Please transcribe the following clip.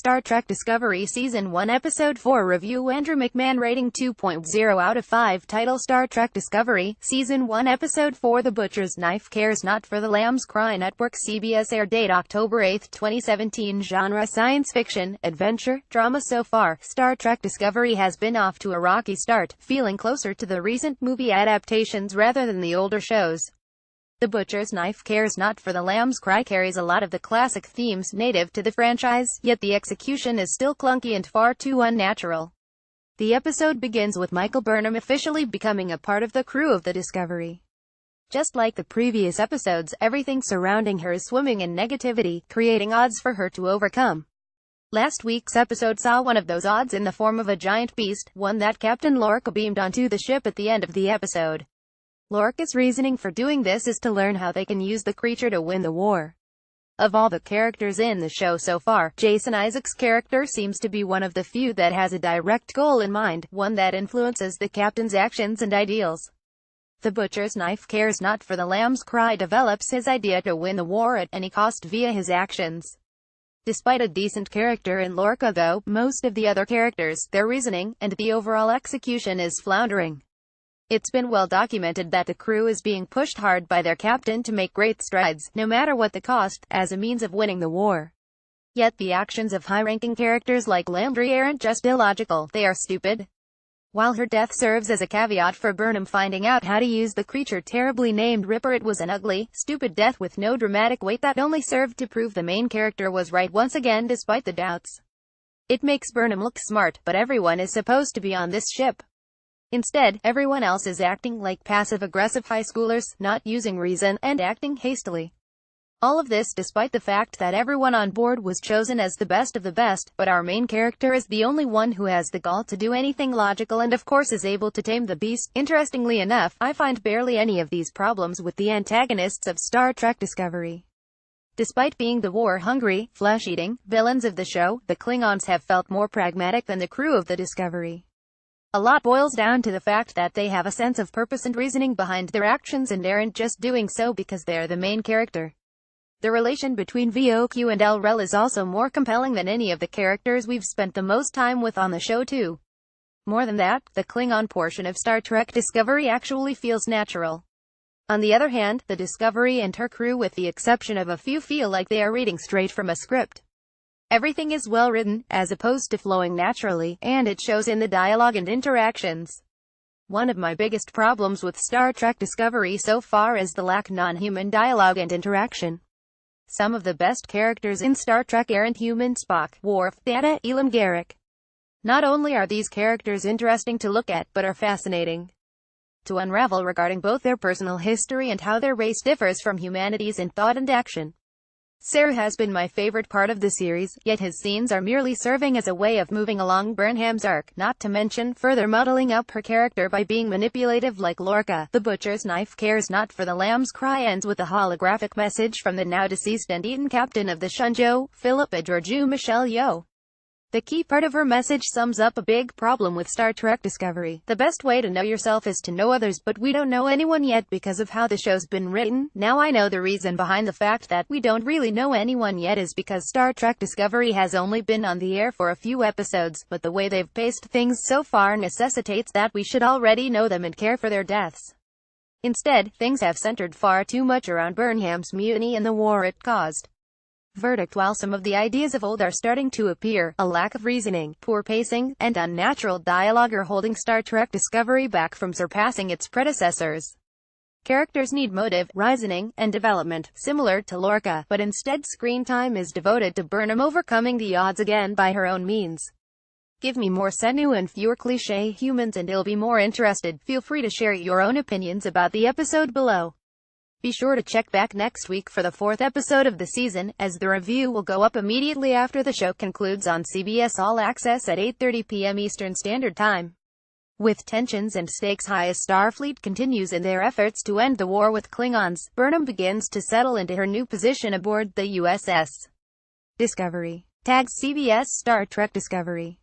Star Trek Discovery Season 1 Episode 4 Review. Andrew McMahon rating 2.0 out of 5. Title: Star Trek Discovery, Season 1 Episode 4 The Butcher's Knife Cares Not for the Lamb's Cry. Network CBS. Air date October 8, 2017. Genre: science fiction, adventure, drama. So far, Star Trek Discovery has been off to a rocky start, feeling closer to the recent movie adaptations rather than the older shows. The Butcher's Knife Cares Not for the Lamb's Cry carries a lot of the classic themes native to the franchise, yet the execution is still clunky and far too unnatural. The episode begins with Michael Burnham officially becoming a part of the crew of the Discovery. Just like the previous episodes, everything surrounding her is swimming in negativity, creating odds for her to overcome. Last week's episode saw one of those odds in the form of a giant beast, one that Captain Lorca beamed onto the ship at the end of the episode. Lorca's reasoning for doing this is to learn how they can use the creature to win the war. Of all the characters in the show so far, Jason Isaacs' character seems to be one of the few that has a direct goal in mind, one that influences the captain's actions and ideals. The Butcher's Knife Cares Not for the Lamb's Cry develops his idea to win the war at any cost via his actions. Despite a decent character in Lorca though, most of the other characters, their reasoning, and the overall execution is floundering. It's been well documented that the crew is being pushed hard by their captain to make great strides, no matter what the cost, as a means of winning the war. Yet the actions of high-ranking characters like Landry aren't just illogical, they are stupid. While her death serves as a caveat for Burnham finding out how to use the creature terribly named Ripper, it was an ugly, stupid death with no dramatic weight that only served to prove the main character was right once again despite the doubts. It makes Burnham look smart, but everyone is supposed to be on this ship. Instead, everyone else is acting like passive-aggressive high schoolers, not using reason, and acting hastily. All of this despite the fact that everyone on board was chosen as the best of the best, but our main character is the only one who has the gall to do anything logical and of course is able to tame the beast. Interestingly enough, I find barely any of these problems with the antagonists of Star Trek Discovery. Despite being the war-hungry, flesh-eating villains of the show, the Klingons have felt more pragmatic than the crew of the Discovery. A lot boils down to the fact that they have a sense of purpose and reasoning behind their actions and aren't just doing so because they're the main character. The relation between VOQ and El-Rel is also more compelling than any of the characters we've spent the most time with on the show too. More than that, the Klingon portion of Star Trek Discovery actually feels natural. On the other hand, the Discovery and her crew, with the exception of a few, feel like they are reading straight from a script. Everything is well written, as opposed to flowing naturally, and it shows in the dialogue and interactions. One of my biggest problems with Star Trek Discovery so far is the lack of non-human dialogue and interaction. Some of the best characters in Star Trek aren't human: Spock, Worf, Data, Elim Garak. Not only are these characters interesting to look at, but are fascinating to unravel regarding both their personal history and how their race differs from humanity's in thought and action. Sarah has been my favorite part of the series, yet his scenes are merely serving as a way of moving along Burnham's arc, not to mention further muddling up her character by being manipulative like Lorca. The Butcher's Knife Cares Not for the Lamb's Cry ends with a holographic message from the now-deceased and eaten captain of the Shunjo, Philippa Georgiou Michelle Yeoh. The key part of her message sums up a big problem with Star Trek Discovery. The best way to know yourself is to know others, but we don't know anyone yet because of how the show's been written. Now I know the reason behind the fact that we don't really know anyone yet is because Star Trek Discovery has only been on the air for a few episodes, but the way they've paced things so far necessitates that we should already know them and care for their deaths. Instead, things have centered far too much around Burnham's mutiny and the war it caused. Verdict: while some of the ideas of old are starting to appear, a lack of reasoning, poor pacing, and unnatural dialogue are holding Star Trek Discovery back from surpassing its predecessors. Characters need motive, reasoning, and development, similar to Lorca, but instead screen time is devoted to Burnham overcoming the odds again by her own means. Give me more Senu and fewer cliché humans and I'll be more interested. Feel free to share your own opinions about the episode below. Be sure to check back next week for the 4th episode of the season, as the review will go up immediately after the show concludes on CBS All Access at 8:30 p.m. Eastern Standard Time. With tensions and stakes high as Starfleet continues in their efforts to end the war with Klingons, Burnham begins to settle into her new position aboard the USS Discovery. Tags CBS Star Trek Discovery.